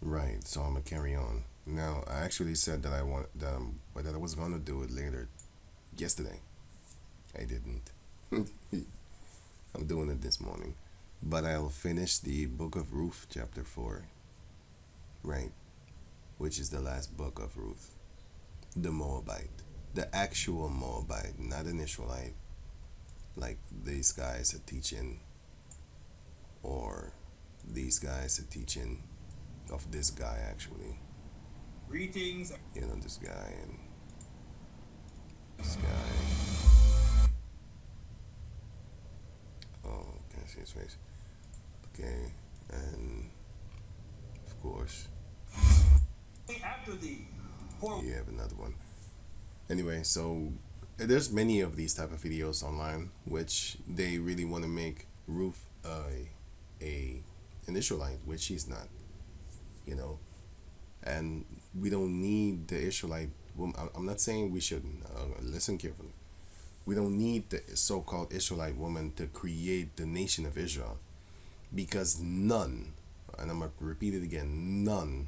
Right, so I'm gonna carry on. Now, I actually said that that I was gonna do it later yesterday. I didn't. I'm doing it this morning, but I'll finish the book of Ruth, chapter 4, right, which is the last book of Ruth, the Moabite, the actual Moabite, not an Israelite, like these guys are teaching, or these guys are teaching of this guy actually. Greetings. This guy and this guy. Oh, can I see his face? Okay, and of course, after you have another one. Anyway, so there's many of these type of videos online, which they really want to make Ruth a an Israelite, which she's not. You know, and we don't need the Israelite woman. I'm not saying we shouldn't. Listen carefully. We don't need the so-called Israelite woman to create the nation of Israel, because none, and I'm gonna repeat it again, none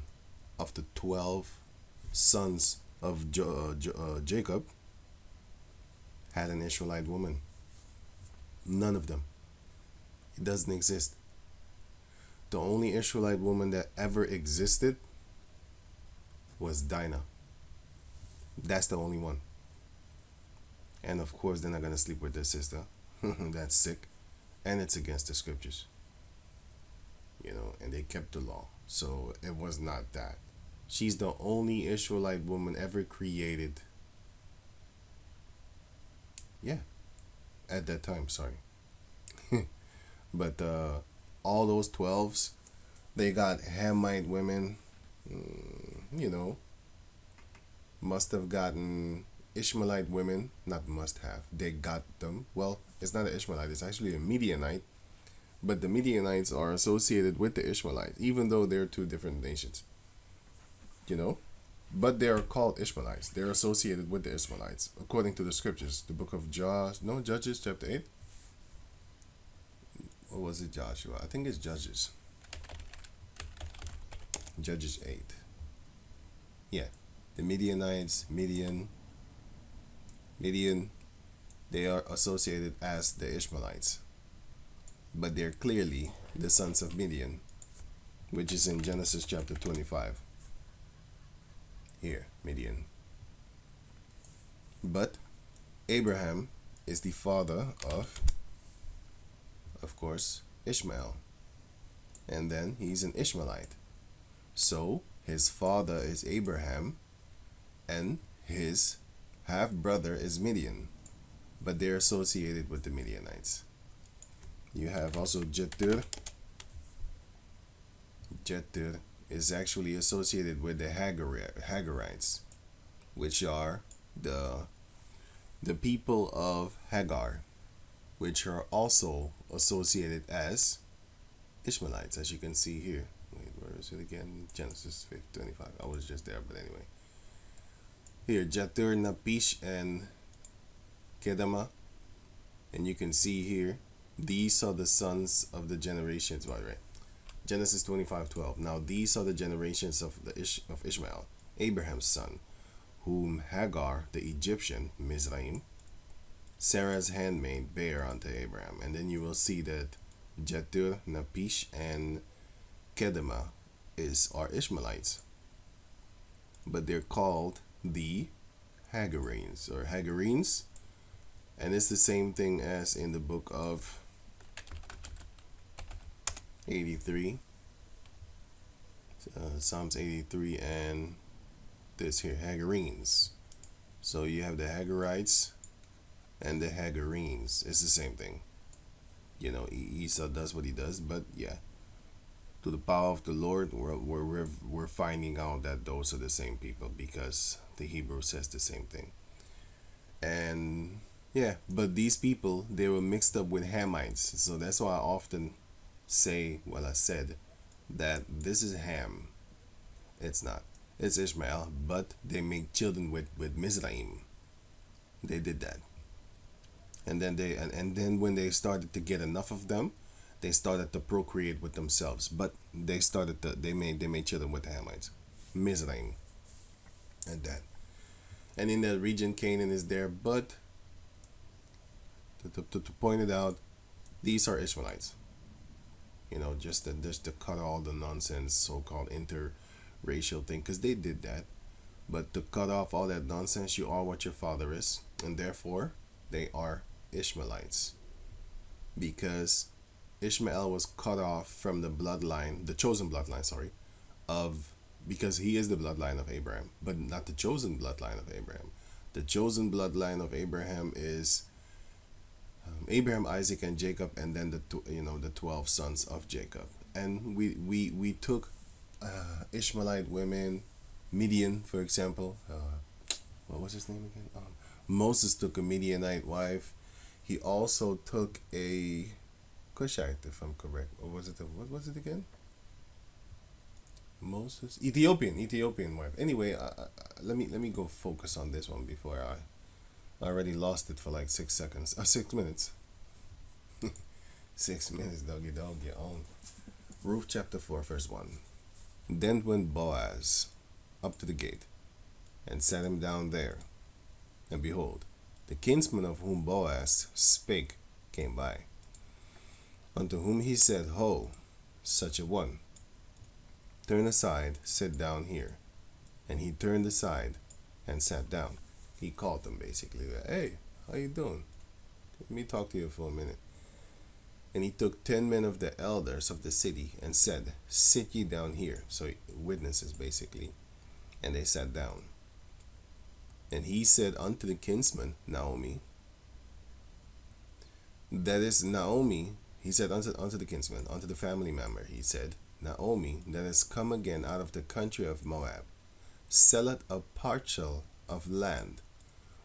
of the 12 sons of Jacob had an Israelite woman. None of them. It doesn't exist. The only Israelite woman that ever existed was Dinah. That's the only one. And of course, they're not going to sleep with their sister. That's sick. And it's against the scriptures. And they kept the law. So it was not that. She's the only Israelite woman ever created. Yeah. At that time, sorry. But all those 12s, they got Hamite women, must have gotten Ishmaelite women, not must have, they got them. Well, it's not an Ishmaelite, it's actually a Midianite, but the Midianites are associated with the Ishmaelites, even though they're two different nations, but they are called Ishmaelites. They're associated with the Ishmaelites, according to the scriptures. The book of Judges, chapter 8. Or was it Joshua? I think it's Judges. Judges 8. Yeah. The Midianites, Midian, they are associated as the Ishmaelites. But they're clearly the sons of Midian, which is in Genesis chapter 25. Here, Midian. But Abraham is the father of course, Ishmael. And then he's an Ishmaelite. So his father is Abraham, and his half brother is Midian, but they're associated with the Midianites. You have also Jetur. Jetur is actually associated with the Hagarites, which are the people of Hagar, which are also associated as Ishmaelites, as you can see here. Wait, where is it again? Genesis 25. I was just there, but anyway. Here, Jetur, Napish, and Kedema. And you can see here, these are the sons of the generations, by the way. Genesis 25:12. Now these are the generations of Ishmael, Abraham's son, whom Hagar, the Egyptian, Mizraim, Sarah's handmaid, bare unto Abraham. And then you will see that Jetur, Napish, and Kedema are Ishmaelites, but they're called the Hagarenes or Hagarenes, and it's the same thing as in the book of 83, Psalms 83, and this here, Hagarenes. So you have the Hagarites and the Hagarenes. It's the same thing. Esau does what he does, but yeah, to the power of the Lord, we're finding out that those are the same people, because the Hebrew says the same thing. And yeah, but these people, they were mixed up with Hamites. So that's why I often say, I said that this is Ham. It's not. It's Ishmael, but they make children with Mizraim. They did that. And then and then when they started to get enough of them, they started to procreate with themselves, but they made children with the Hamites, Mizraim, and that. And in the region, Canaan is there, but to point it out, these are Ishmaelites. Just to cut all the nonsense, so-called interracial thing, because they did that. But to cut off all that nonsense, you are what your father is, and therefore they are Ishmaelites, because Ishmael was cut off from the bloodline, the chosen bloodline, sorry, of because he is the bloodline of Abraham, but not the chosen bloodline of Abraham. The chosen bloodline of Abraham is Abraham, Isaac, and Jacob, and then the 12 sons of Jacob. And we took Ishmaelite women, Midian, for example. What was his name again? Moses took a Midianite wife. He also took a Cushite, if I'm correct. Or was it what was it again? Moses, Ethiopian wife. Anyway, let me go focus on this one before I already lost it for like 6 seconds. 6 minutes. 6 minutes, doggy dog, your own. Ruth chapter 4, verse 1. Then went Boaz up to the gate, and sat him down there. And behold, the kinsman of whom Boaz spake came by, unto whom he said, Ho, such a one, turn aside, sit down here. And he turned aside and sat down. He called them basically, hey, how you doing? Let me talk to you for a minute. And he took 10 men of the elders of the city and said, sit ye down here. So witnesses basically. And they sat down. And he said unto the kinsman, Naomi, that is Naomi, he said unto the kinsman, unto the family member, he said, Naomi, that is come again out of the country of Moab, selleth a parcel of land,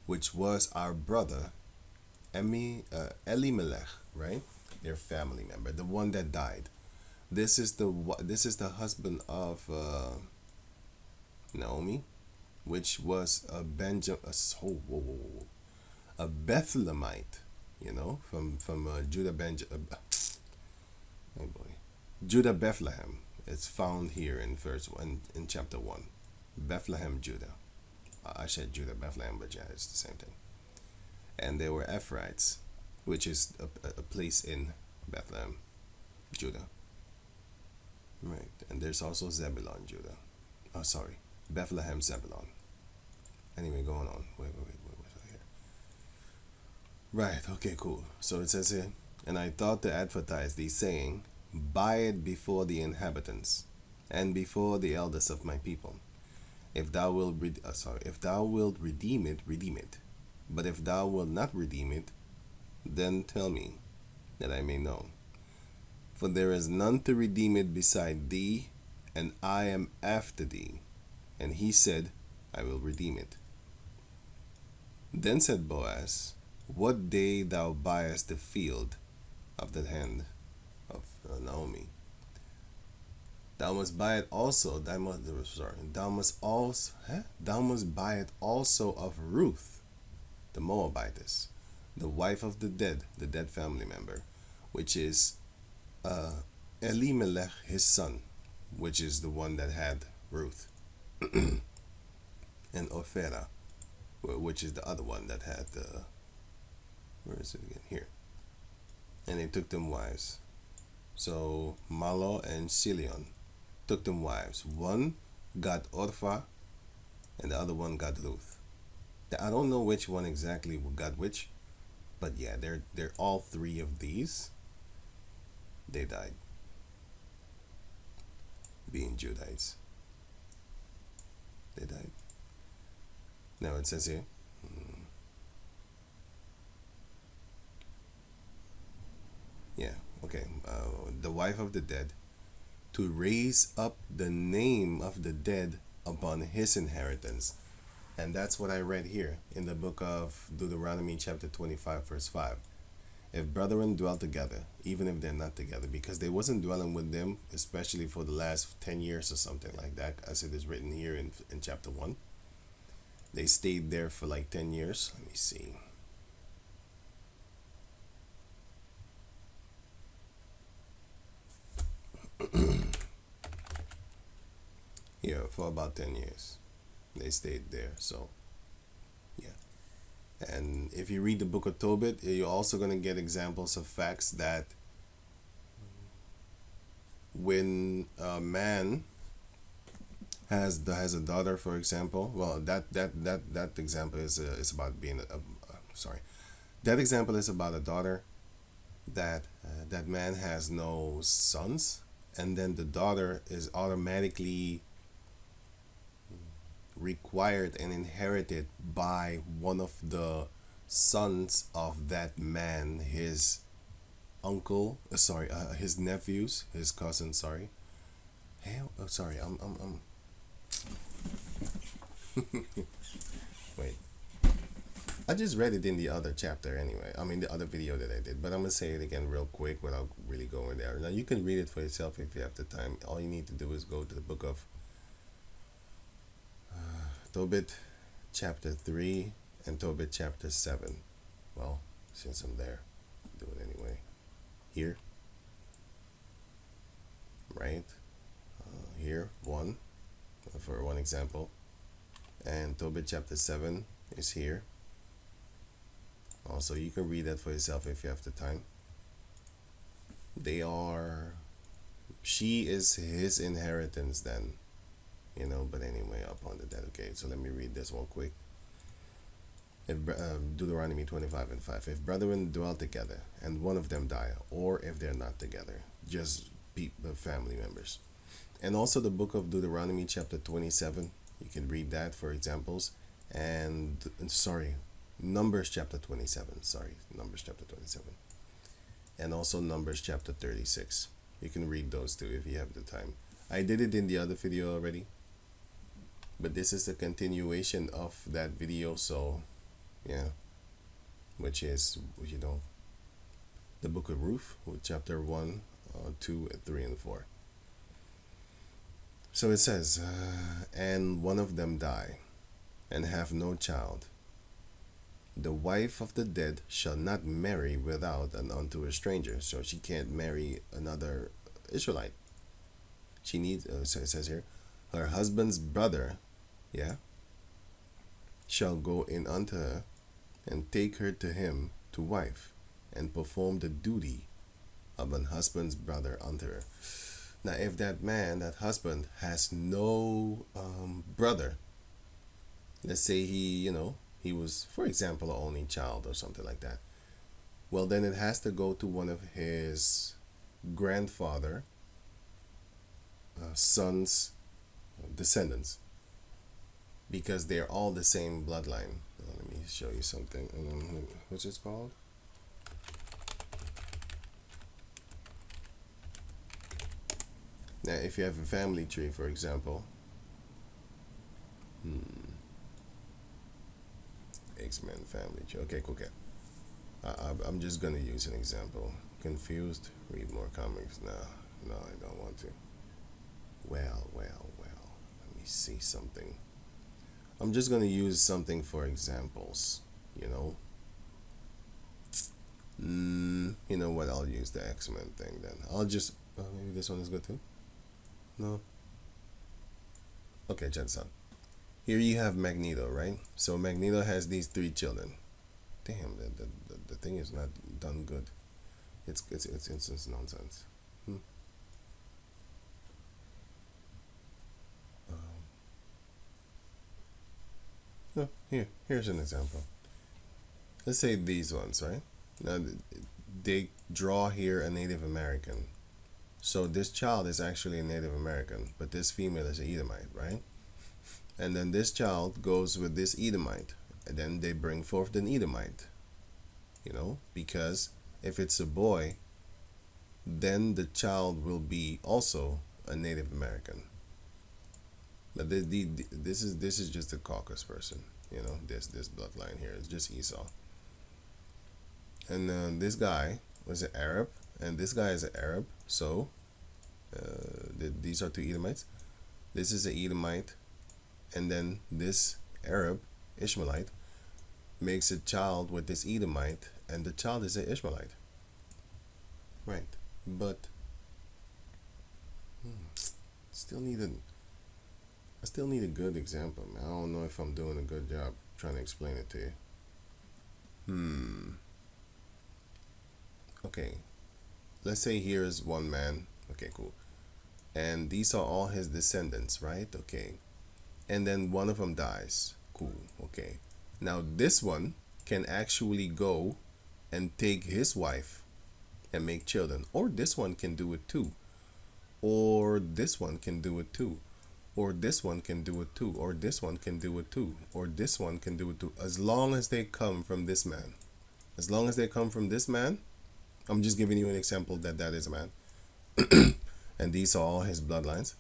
which was our brother Elimelech, right? Their family member, the one that died. This is the husband of Naomi, which was a Bethlehemite, from Judah oh boy, Judah Bethlehem. It's found here in verse 1 in chapter 1. Bethlehem, Judah. I said Judah Bethlehem, but yeah, it's the same thing. And they were Ephraimites, which is a place in Bethlehem, Judah. Right. And there's also Zebulon, Judah. Oh, sorry. Bethlehem, Zebulon. Anyway, going on. Wait, what's here? Right, okay, cool. So it says here, and I thought to advertise thee, saying, buy it before the inhabitants, and before the elders of my people. If thou wilt redeem it, redeem it. But if thou wilt not redeem it, then tell me, that I may know. For there is none to redeem it beside thee, and I am after thee. And he said, I will redeem it. Then said Boaz, what day thou buyest the field of the hand of Naomi, thou must buy it also. Thou must buy it also of Ruth, the Moabitess, the wife of the dead family member, which is Elimelech his son, which is the one that had Ruth, and Ophera, which is the other one that had where is it again? Here. And they took them wives. So Malo and Silion took them wives. One got Orpha, and the other one got Ruth. I don't know which one exactly got which, but yeah, they're all three of these. They died, being Judites. They died. Now it says here, yeah, okay, the wife of the dead, to raise up the name of the dead upon his inheritance. And that's what I read here in the book of Deuteronomy chapter 25 verse 5. If brethren dwell together, even if they're not together, because they wasn't dwelling with them, especially for the last 10 years or something like that, as it is written here in chapter 1. They stayed there for like 10 years. Let me see. Yeah, for about 10 years. They stayed there. So, yeah. And if you read the book of Tobit, you're also going to get examples of facts that when a man has a daughter, for example, well, that example is about being sorry. That example is about a daughter that that man has no sons, and then the daughter is automatically required and inherited by one of the sons of that man, his uncle, his nephews, his cousins, sorry. Hell, oh, sorry, wait. I just read it in the other chapter anyway. I mean, the other video that I did, but I'm gonna say it again real quick without really going there. Now, you can read it for yourself if you have the time. All you need to do is go to the book of Tobit, chapter 3, and Tobit, chapter 7. Well, since I'm there, do it anyway. Here, right? Here, one, for one example. And Tobit, chapter 7 is here. Also, you can read that for yourself if you have the time. She is his inheritance then, but anyway, up onto that. Okay, so let me read this one quick. If Deuteronomy 25:5, if brethren dwell together and one of them die, or if they're not together, just family members. And also the book of Deuteronomy chapter 27, you can read that for examples. And Numbers chapter 27, Numbers chapter 27. And also Numbers chapter 36. You can read those too if you have the time. I did it in the other video already, but this is the continuation of that video, so yeah, which is, the book of Ruth, chapter 1, 2, 3, and 4. So it says, and one of them die, and have no child. The wife of the dead shall not marry without and unto a stranger. So she can't marry another Israelite. She needs, so it says here, her husband's brother, shall go in unto her, and take her to him to wife, and perform the duty of an husband's brother unto her. Now, if that husband, has no brother, let's say he was, for example, an only child or something like that, well, then it has to go to one of his grandfather, son's descendants, because they're all the same bloodline. Let me show you something. What's it called? Now, if you have a family tree, for example, X-Men family tree. Okay, cool. I'm just gonna use an example. Confused? Read more comics. No, I don't want to. Well. Let me see something. I'm just gonna use something for examples. You know what? I'll use the X-Men thing then. I'll just maybe this one is good too. No. Okay, Jensen. Here you have Magneto, right? So Magneto has these 3 children. Damn, the thing is not done good. It's nonsense. No, here's an example. Let's say these ones, right? Now they draw here a Native American. So this child is actually a Native American, but this female is an Edomite, right? And then this child goes with this Edomite, and then they bring forth an Edomite. Because if it's a boy, then the child will be also a Native American. But this is just a caucus person, this bloodline here is just Esau. And this guy was an Arab, and this guy is an Arab. So these are 2 Edomites. This is an Edomite, and then this Arab Ishmaelite makes a child with this Edomite, and the child is an Ishmaelite. Right. But Still need a I still need a good example, man. I don't know if I'm doing a good job trying to explain it to you. Okay. Let's say here's one man. Okay, cool. And these are all his descendants, right? Okay. And then one of them dies. Cool. Okay. Now this one can actually go and take his wife and make children. Or this one can do it too. Or this one can do it too. Or this one can do it too. Or this one can do it too. Or this one can do it too. As long as they come from this man. As long as they come from this man, I'm just giving you an example that is a man. And these are all his bloodlines.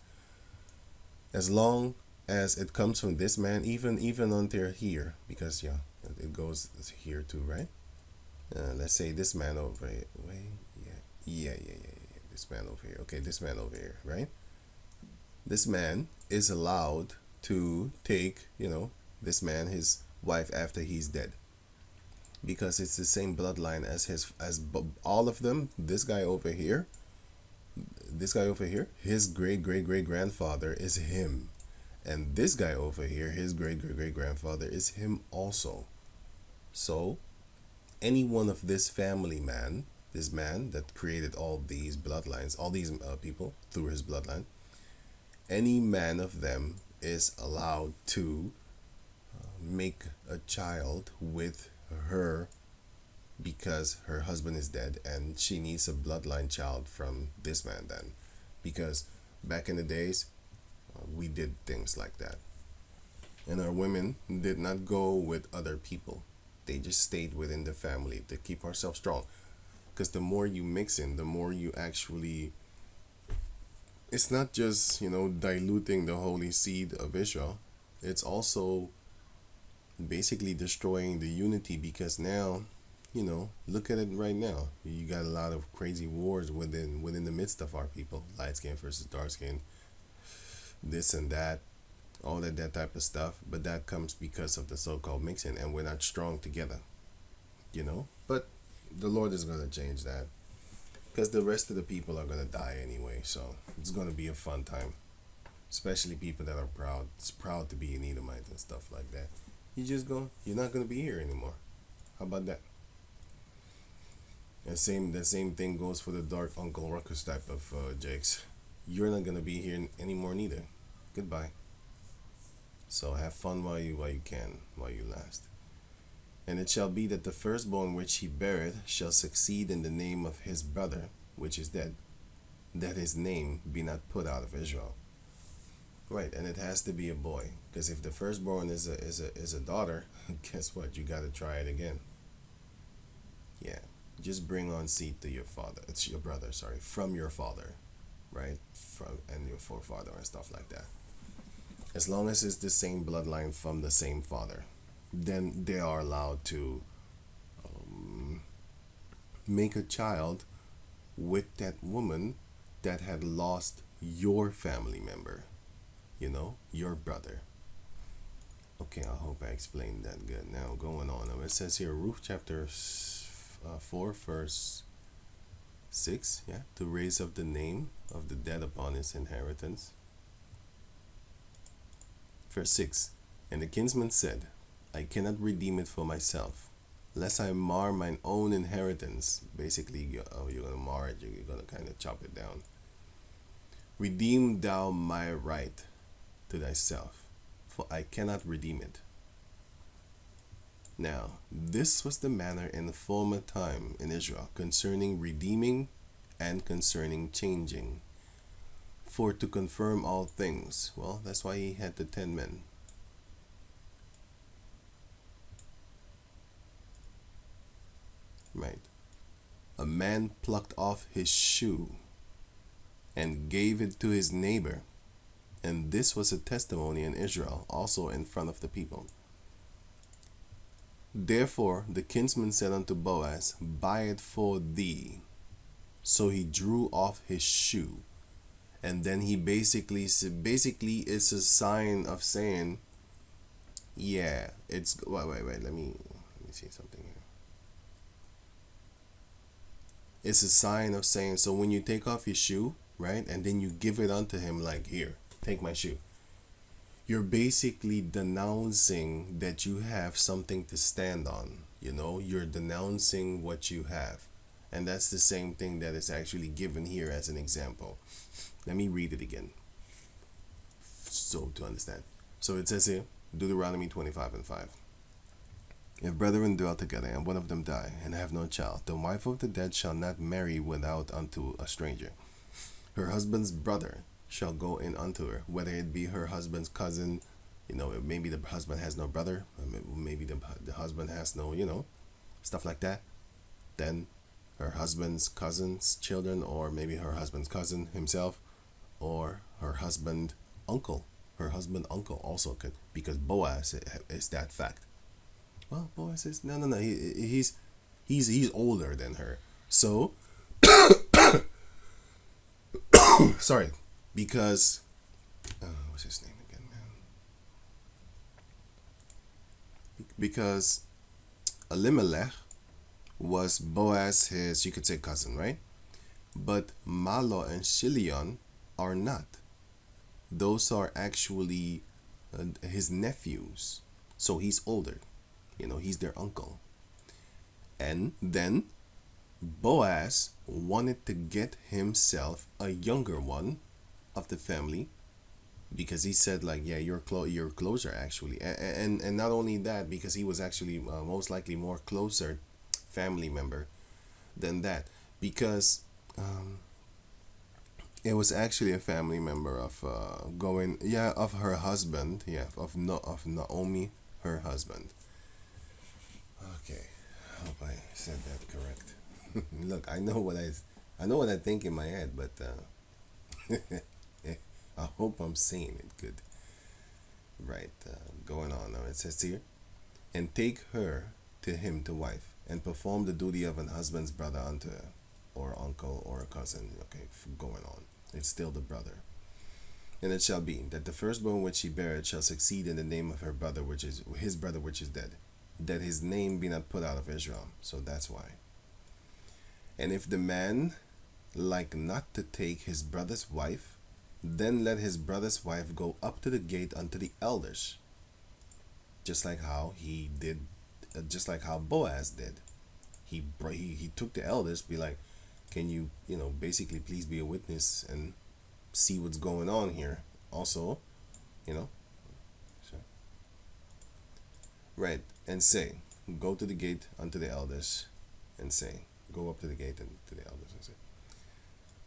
As long as it comes from this man, even until here, because yeah, it goes here too, right? Let's say this man over here. Wait, yeah. This man over here. Okay, this man over here, right? This man is allowed to take, this man, his wife after he's dead. Because it's the same bloodline as all of them. This guy over here, his great grandfather is him. And this guy over here, his great grandfather is him also. So, any one of this family man, this man that created all these bloodlines, all these people through his bloodline, any man of them is allowed to make a child with her because her husband is dead and she needs a bloodline child from this man then. Because back in the days, we did things like that. And our women did not go with other people. They just stayed within the family to keep ourselves strong. Because the more you mix in, the more you actually... It's not just, diluting the holy seed of Israel. It's also basically destroying the unity, because now, look at it right now. You got a lot of crazy wars within the midst of our people. Light skin versus dark skin. This and that. All that type of stuff. But that comes because of the so-called mixing, and we're not strong together. But the Lord is going to change that. Because the rest of the people are going to die anyway. So it's going to be a fun time. Especially people that are proud. It's proud to be an Edomite and stuff like that. You're not going to be here anymore. How about that? The same thing goes for the dark Uncle Ruckus type of Jakes. You're not going to be here anymore neither. Goodbye. So have fun while you can, while you last. And it shall be that the firstborn which he beareth shall succeed in the name of his brother, which is dead, that his name be not put out of Israel. Right, and it has to be a boy, because if the firstborn is a daughter, guess what? You got to try it again. Yeah, just bring on seed to your father. It's your brother, sorry, from your father, right? And your forefather and stuff like that. As long as it's the same bloodline from the same father, then they are allowed to make a child with that woman that had lost your family member, your brother. Okay, I hope I explained that good. Now, going on. It says here, Ruth chapter 4, verse 6, yeah, to raise up the name of the dead upon his inheritance. Verse 6, and the kinsman said, I cannot redeem it for myself, lest I mar mine own inheritance. Basically, you're going to mar it, you're going to kind of chop it down. Redeem thou my right to thyself, for I cannot redeem it. Now, this was the manner in the former time in Israel concerning redeeming and concerning changing. For to confirm all things, well, that's why he had the 10 men. Right. A man plucked off his shoe and gave it to his neighbor. And this was a testimony in Israel, also in front of the people. Therefore the kinsman said unto Boaz, buy it for thee. So he drew off his shoe. And then he basically it's a sign of saying, yeah, it's, wait, let me see something here. It's a sign of saying, so when you take off your shoe, right? And then you give it unto him like, here, take my shoe. You're basically denouncing that you have something to stand on. You're denouncing what you have. And that's the same thing that is actually given here as an example. Let me read it again so to understand. So it says here, Deuteronomy 25:5. If brethren dwell together, and one of them die, and have no child, the wife of the dead shall not marry without unto a stranger. Her husband's brother shall go in unto her, whether it be her husband's cousin, maybe the husband has no brother, maybe the husband has no, stuff like that. Then her husband's cousin's children, or maybe her husband's cousin himself, or her husband uncle. Her husband uncle also could, because Boaz is that fact. Well, Boaz is no. He's older than her. So, sorry, because what's his name again, man? Because Elimelech was Boaz his, you could say, cousin, right? But Malo and Chilion are not. Those are actually his nephews. So he's older. He's their uncle. And then Boaz wanted to get himself a younger one of the family, because he said, like, yeah, you're closer actually. And not only that, because he was actually most likely more closer family member than that, because it was actually a family member of of her husband, of Naomi, her husband. Okay, I hope I said that correct. Look, I know what I think in my head, but I hope I'm saying it good. Right, going on now. It says here, and take her to him to wife, and perform the duty of an husband's brother unto her, or uncle, or a cousin. Okay, going on. It's still the brother. And it shall be that the firstborn which she beareth shall succeed in the name of her brother, which is his brother which is dead, that his name be not put out of Israel. So that's why. And if the man like not to take his brother's wife, then let his brother's wife go up to the gate unto the elders, just like how he did, just like how Boaz did. He took the elders, be like, can you basically please be a witness and see what's going on here also, so, right, and say, go to the gate unto the elders, and say, go up to the gate and to the elders and say,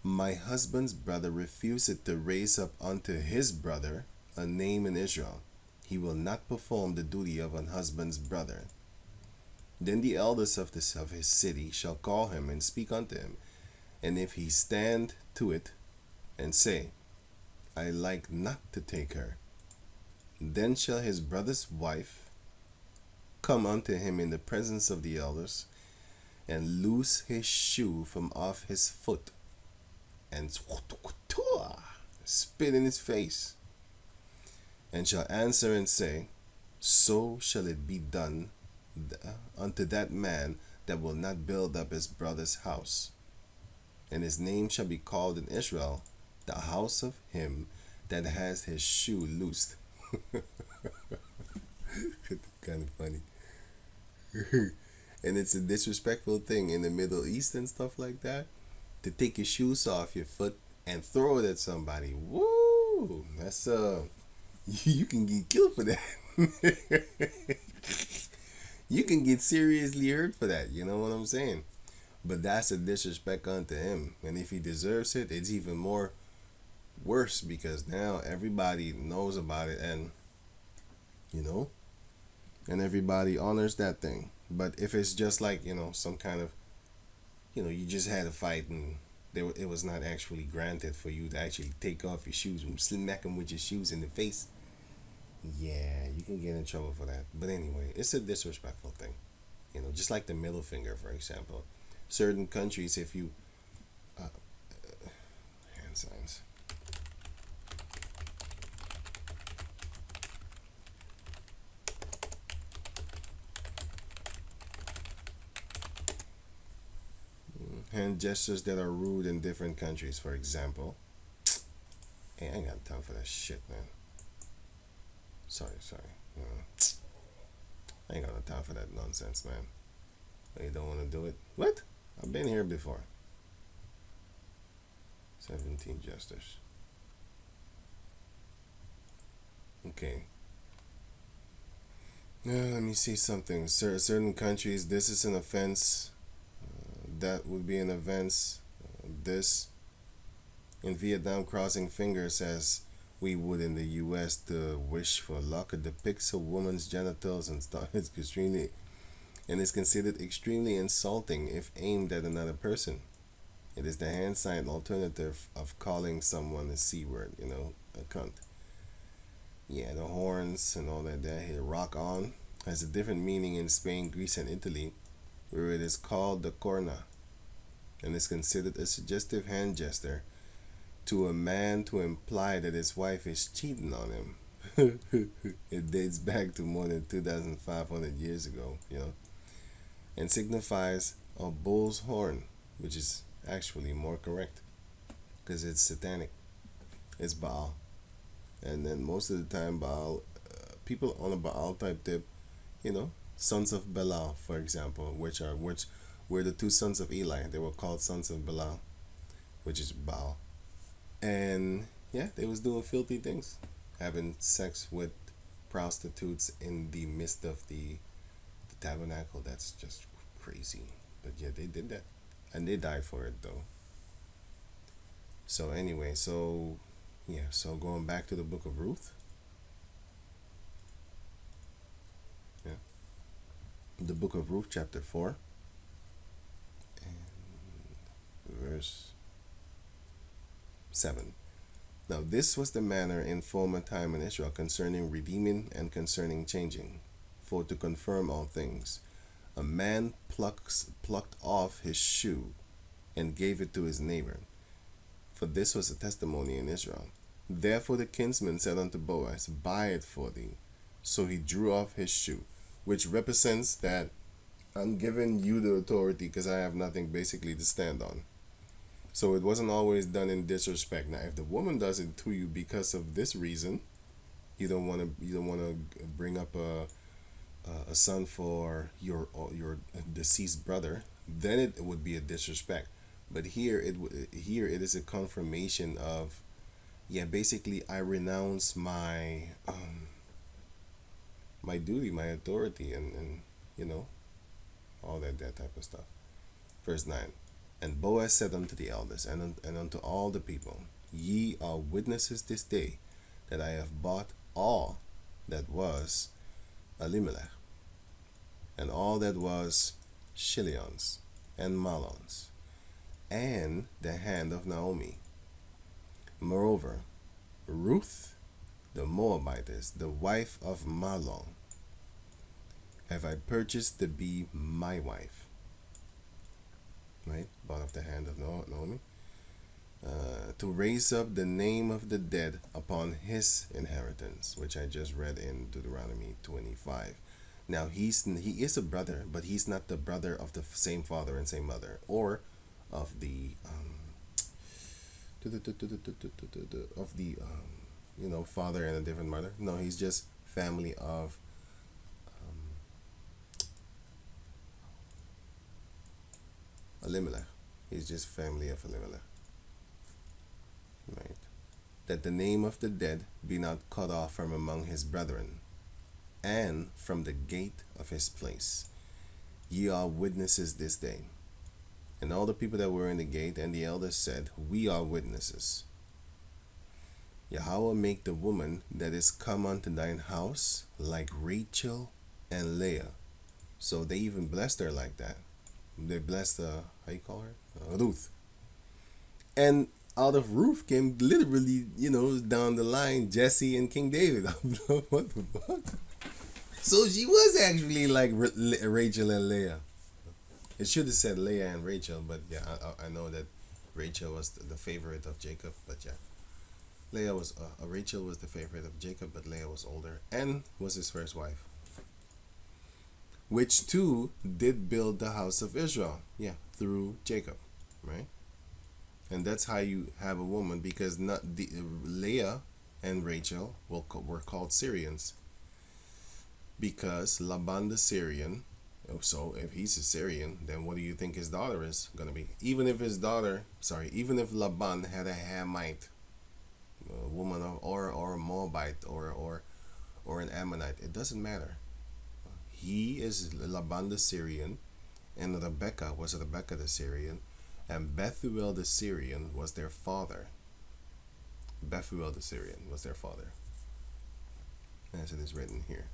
my husband's brother refuseth to raise up unto his brother a name in Israel. He will not perform the duty of an husband's brother. Then the elders of his city shall call him and speak unto him. And if he stand to it and say, I like not to take her, then shall his brother's wife come unto him in the presence of the elders, and loose his shoe from off his foot, and spit in his face, and shall answer and say, so shall it be done unto that man that will not build up his brother's house. And his name shall be called in Israel, the house of him that has his shoe loosed. Kind of funny. And it's a disrespectful thing in the Middle East and stuff like that, to take your shoes off your foot and throw it at somebody. Woo! That's you can get killed for that. You can get seriously hurt for that. You know what I'm saying? But that's a disrespect unto him. And if he deserves it, it's even more worse, because now everybody knows about it, and and everybody honors that thing. But if it's just like, some kind of, you just had a fight and it was not actually granted for you to actually take off your shoes and smack them with your shoes in the face, yeah, you can get in trouble for that. But anyway, it's a disrespectful thing. Just like the middle finger, for example. Certain countries, if you hand signs. Hand gestures that are rude in different countries, for example. ain't got time for that shit, man. Sorry. You know, I ain't got no time for that nonsense, man. You don't want to do it? What? I've been here before. 17 jesters. Okay. Now, let me see something. Certain countries, this is an offense. That would be an offense. This. In Vietnam, crossing fingers as we would in the U.S. to wish for luck. It depicts a woman's genitals and stuff. It's extremely, and is considered extremely insulting if aimed at another person. It is the hand-signed alternative of calling someone a c-word, a cunt. Yeah, the horns and all that here. Rock on has a different meaning in Spain, Greece, and Italy, where it is called the corna, and is considered a suggestive hand gesture to a man to imply that his wife is cheating on him. It dates back to more than 2,500 years ago, and signifies a bull's horn, which is actually more correct because it's satanic. It's Baal. And then most of the time, Baal, people on a Baal type tip, sons of Belial, for example, which were the two sons of Eli. They were called sons of Belial, which is Baal. And yeah, they was doing filthy things, having sex with prostitutes in the midst of the tabernacle. That's just crazy. But yeah, they did that, and they died for it though. So anyway, so going back to the book of Ruth. Yeah. The book of Ruth, chapter 4, and verse 7. Now this was the manner in former time in Israel concerning redeeming and concerning changing. For to confirm all things, a man plucked off his shoe and gave it to his neighbor. For this was a testimony in Israel. Therefore the kinsman said unto Boaz, buy it for thee. So he drew off his shoe, which represents that I'm giving you the authority because I have nothing basically to stand on. So it wasn't always done in disrespect. Now, if the woman does it to you because of this reason, you don't want to bring up a son for your deceased brother, then it would be a disrespect. But here it is a confirmation of, basically I renounce my my duty, my authority, and all that type of stuff. Verse 9. And Boaz said unto the elders and unto all the people, ye are witnesses this day that I have bought all that was Elimelech, and all that was Chilions and Malons, and the hand of Naomi. Moreover, Ruth the Moabitess, the wife of Mahlon, have I purchased to be my wife. Right? Bought off the hand of Naomi. To raise up the name of the dead upon his inheritance, which I just read in Deuteronomy 25. Now he is a brother, but he's not the brother of the same father and same mother, or of the father and a different mother. No, he's just family of Elimelech. He's just family of Elimelech. Right. That the name of the dead be not cut off from among his brethren, and from the gate of his place. Ye are witnesses this day. And all the people that were in the gate and the elders said, we are witnesses. Yahweh make the woman that is come unto thine house like Rachel and Leah. So they even blessed her like that. They blessed, how you call her? Ruth. And out of Ruth came literally, down the line, Jesse and King David. What the fuck? So she was actually like Rachel and Leah. It should have said Leah and Rachel, but yeah, I know that Rachel was the favorite of Jacob, but yeah. Rachel was the favorite of Jacob, but Leah was older and was his first wife. Which too did build the house of Israel, through Jacob, right? And that's how you have a woman, because not the Leah and Rachel were called Syrians because Laban the Syrian. So if he's a Syrian, then what do you think his daughter is gonna be? Even if his daughter, sorry, even if Laban had a Hamite woman, or a Moabite, or an Ammonite, it doesn't matter. He is Laban the Syrian, and Rebecca was Rebecca the Syrian, and Bethuel the Syrian was their father. Bethuel the Syrian was their father, as it is written here.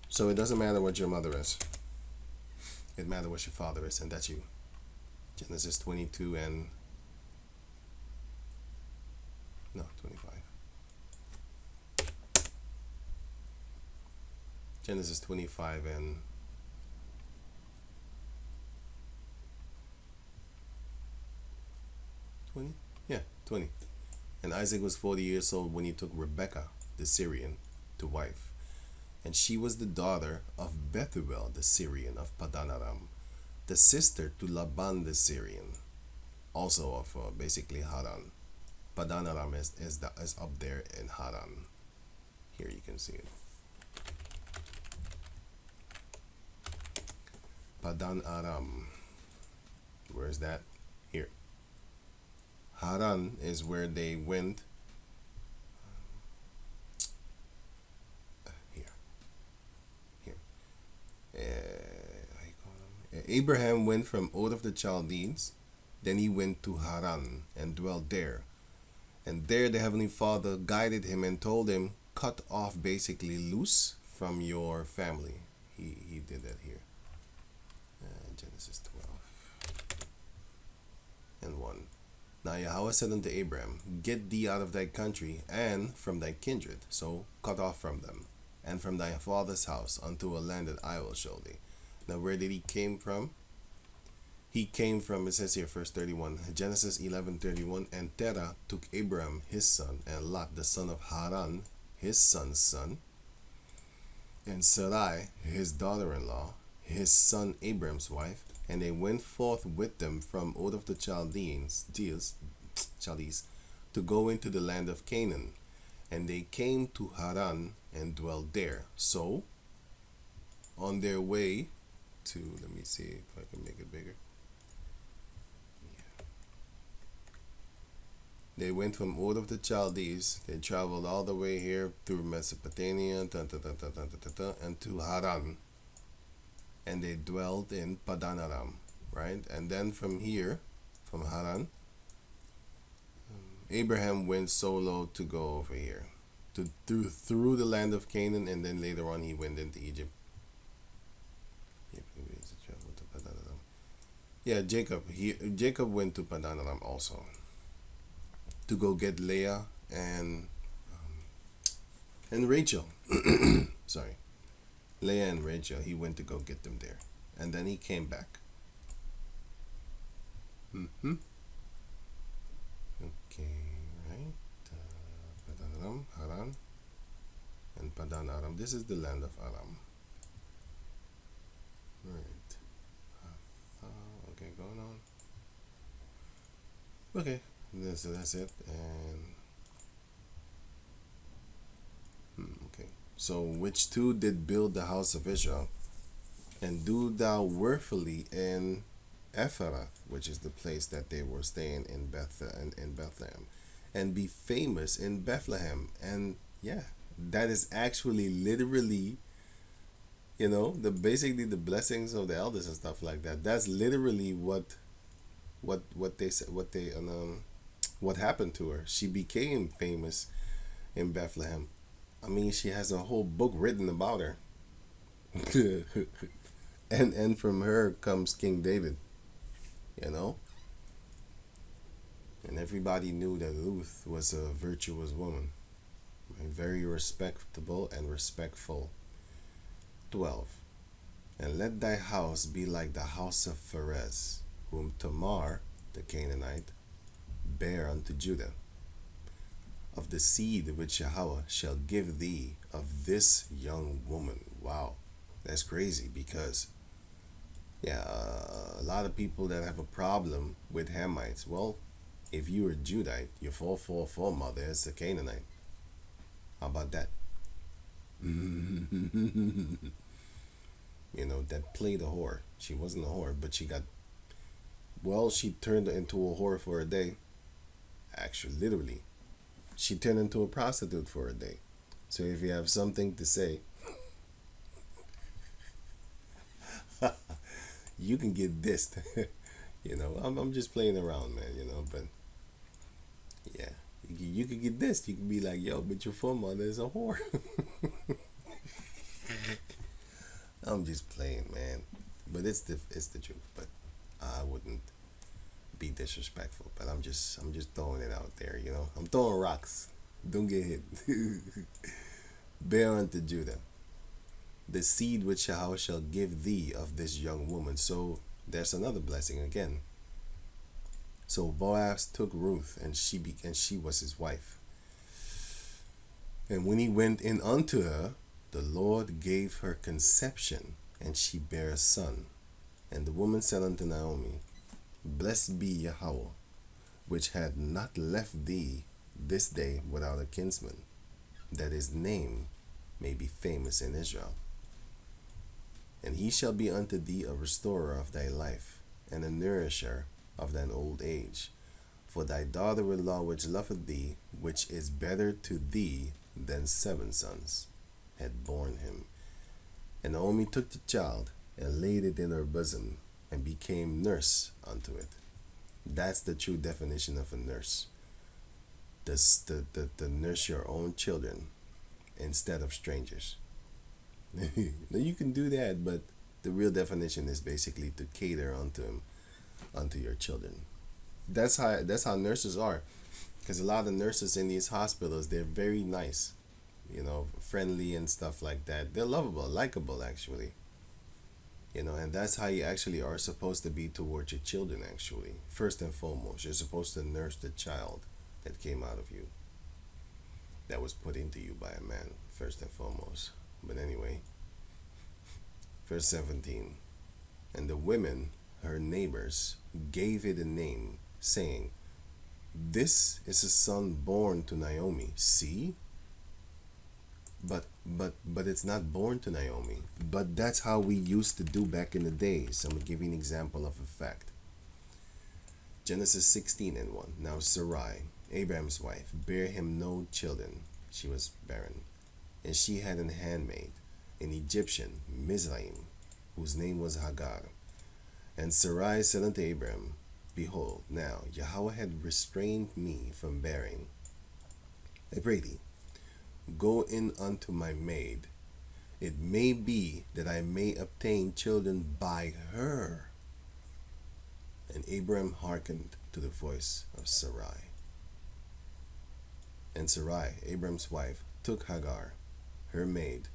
So it doesn't matter what your mother is. It matters what your father is, and that's you. Genesis 22 and... No, 25. Genesis 25 and... 20? Yeah, 20. And Isaac was 40 years old when he took Rebekah, the Syrian, to wife. And she was the daughter of Bethuel the Syrian of Padan Aram, the sister to Laban the Syrian, also of basically Haran. Padan Aram is up there in Haran. Here you can see it. Padan Aram. Where is that? Here. Haran is where they went. Abraham went from Ur of the Chaldeans, then he went to Haran and dwelt there. And there the Heavenly Father guided him and told him, cut off, basically loose from your family. He did that here. Genesis 12 and 1. Now Yahweh said unto Abraham, get thee out of thy country and from thy kindred, so cut off from them, and from thy father's house unto a land that I will show thee. Now where did he came from? He came from, it says here, verse 31, Genesis 11:31, and Terah took Abraham his son, and Lot the son of Haran his son's son, and Sarai his daughter-in-law, his son Abraham's wife, and they went forth with them from Ur of the Chaldees, to go into the land of Canaan. And they came to Haran and dwelt there. So, on their way to, let me see if I can make it bigger. Yeah. They went from Ur of the Chaldees. They traveled all the way here through Mesopotamia and to Haran. And they dwelt in Padan Aram, right? And then from here, from Haran, Abraham went solo to go over here, through the land of Canaan, and then later on he went into Egypt. Yeah, Jacob went to Padan Aram also to go get Leah and Rachel. Sorry. Leah and Rachel, he went to go get them there. And then he came back. Okay, right. Padan Aram, Haran, and Padan Aram. This is the land of Aram. Right. Okay, going on. Okay, so that's it. And okay. So which two did build the house of Israel? And do thou worthily in Ephrath, which is the place that they were staying in Bethlehem, and be famous in Bethlehem. And yeah, that is actually literally, basically the blessings of the elders and stuff like that. That's literally what they said, what happened to her. She became famous in Bethlehem. I mean, she has a whole book written about her. and from her comes King David, And everybody knew that Ruth was a virtuous woman, very respectable and respectful. 12. And let thy house be like the house of Pharez, whom Tamar, the Canaanite, bare unto Judah, of the seed which Yahweh shall give thee of this young woman. Wow, that's crazy, because Yeah, a lot of people that have a problem with Hamites. Well, if you were Judite, your forefather is a Canaanite. How about that? That played a whore. She wasn't a whore, but she turned into a whore for a day. Actually, literally. She turned into a prostitute for a day. So if you have something to say, you can get dissed. I'm just playing around, man, but yeah. You could get dissed. You could be like, yo, but your foremother is a whore. I'm just playing, man. But it's the truth. But I wouldn't be disrespectful. But I'm just throwing it out there. I'm throwing rocks. Don't get hit. Bear unto Judah the seed which Yahweh shall give thee of this young woman. So there's another blessing again. So Boaz took Ruth, and she was his wife. And when he went in unto her, the Lord gave her conception, and she bare a son. And the woman said unto Naomi, Blessed be Yahweh, which had not left thee this day without a kinsman, that his name may be famous in Israel. And he shall be unto thee a restorer of thy life, and a nourisher of thine old age. For thy daughter-in-law which loveth thee, which is better to thee than 7 sons, had borne him. And Naomi took the child, and laid it in her bosom, and became nurse unto it. That's the true definition of a nurse. To nurse your own children instead of strangers. Now you can do that, but the real definition is basically to cater unto your children. That's how nurses are, because a lot of nurses in these hospitals, they're very nice, friendly and stuff like that. They're lovable, likable, actually. And that's how you actually are supposed to be towards your children. Actually, first and foremost, you're supposed to nurse the child that came out of you, that was put into you by a man, first and foremost. But anyway, verse 17. And the women, her neighbors, gave it a name, saying, This is a son born to Naomi. See? But it's not born to Naomi. But that's how we used to do back in the days. I'm going to give you an example of a fact. Genesis 16:1. Now Sarai, Abraham's wife, bare him no children. She was barren. And she had an handmaid, an Egyptian, Mizraim, whose name was Hagar. And Sarai said unto Abraham, Behold, now Yahweh had restrained me from bearing. I pray thee, go in unto my maid. It may be that I may obtain children by her. And Abraham hearkened to the voice of Sarai. And Sarai, Abraham's wife, took Hagar, her maid,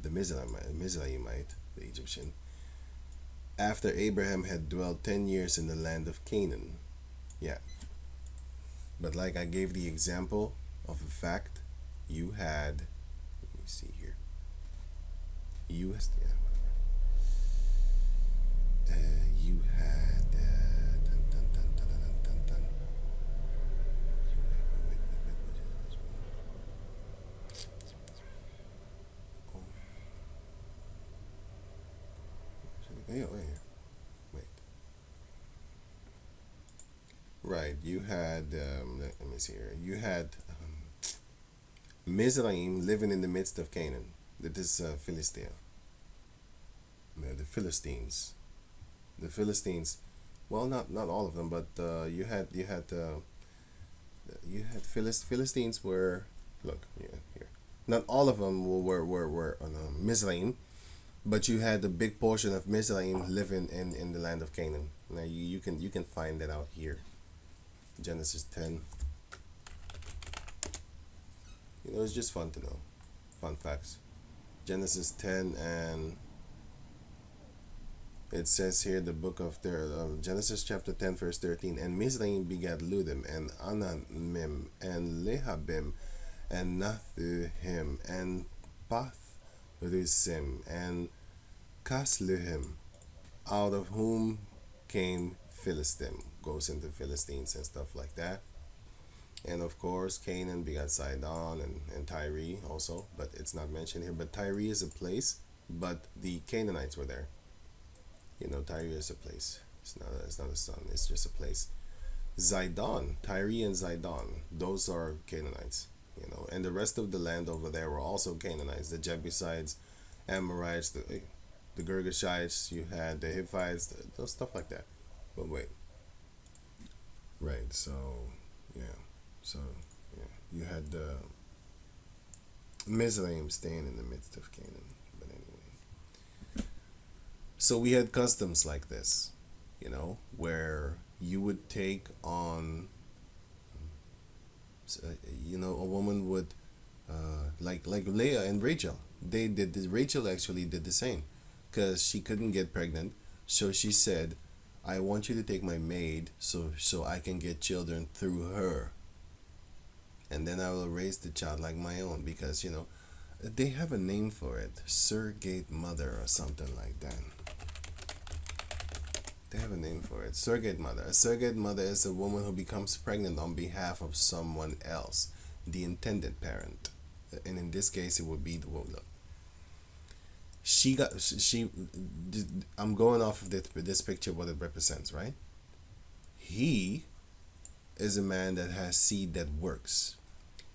the Mizraimite, the Egyptian, after Abraham had dwelt 10 years in the land of Canaan. Yeah. But like I gave the example of a fact, you had, let me see here. You had, dun, dun, dun, dun, dun, dun, dun. Wait. Right, you had, let me see here. You had Mizraim living in the midst of Canaan. That is Philistia. The Philistines. The Philistines. Well, not all of them, but you had Philistines were, look, yeah, here. Not all of them were on Mizraim, but you had a big portion of Mizraim living in the land of Canaan. Now you can find that out here. Genesis 10. It's just fun to know. Fun facts. Genesis 10, and it says here, the book of Genesis chapter 10 verse 13. And Mizraim begat Ludim and Anamim and Lehabim and Nathuhim and Pathrusim and Casluhim. out of whom came Philistine, goes into Philistines and stuff like that. And of course, Canaan begot Sidon and Tyre also, but it's not mentioned here. But Tyre is a place, but the Canaanites were there. Tyre is a place. It's not a son. It's just a place. Zidon, Tyre and Zidon, those are Canaanites. And the rest of the land over there were also Canaanites. The Jebusites, Amorites, the Girgashites. You had the Hittites, those stuff like that. But wait, right? So yeah, so yeah, you had the Mizraim staying in the midst of Canaan. But anyway, so we had customs like this, where you would take on, a woman would, like Leah and Rachel. They did this. Rachel actually did the same, because she couldn't get pregnant, so she said, "I want you to take my maid, so I can get children through her, and then I will raise the child like my own." Because they have a name for it, surrogate mother or something like that. They have a name for it. Surrogate mother. A surrogate mother is a woman who becomes pregnant on behalf of someone else, the intended parent. And in this case, it would be the woman. She. I'm going off of this picture, what it represents, right? He is a man that has seed that works.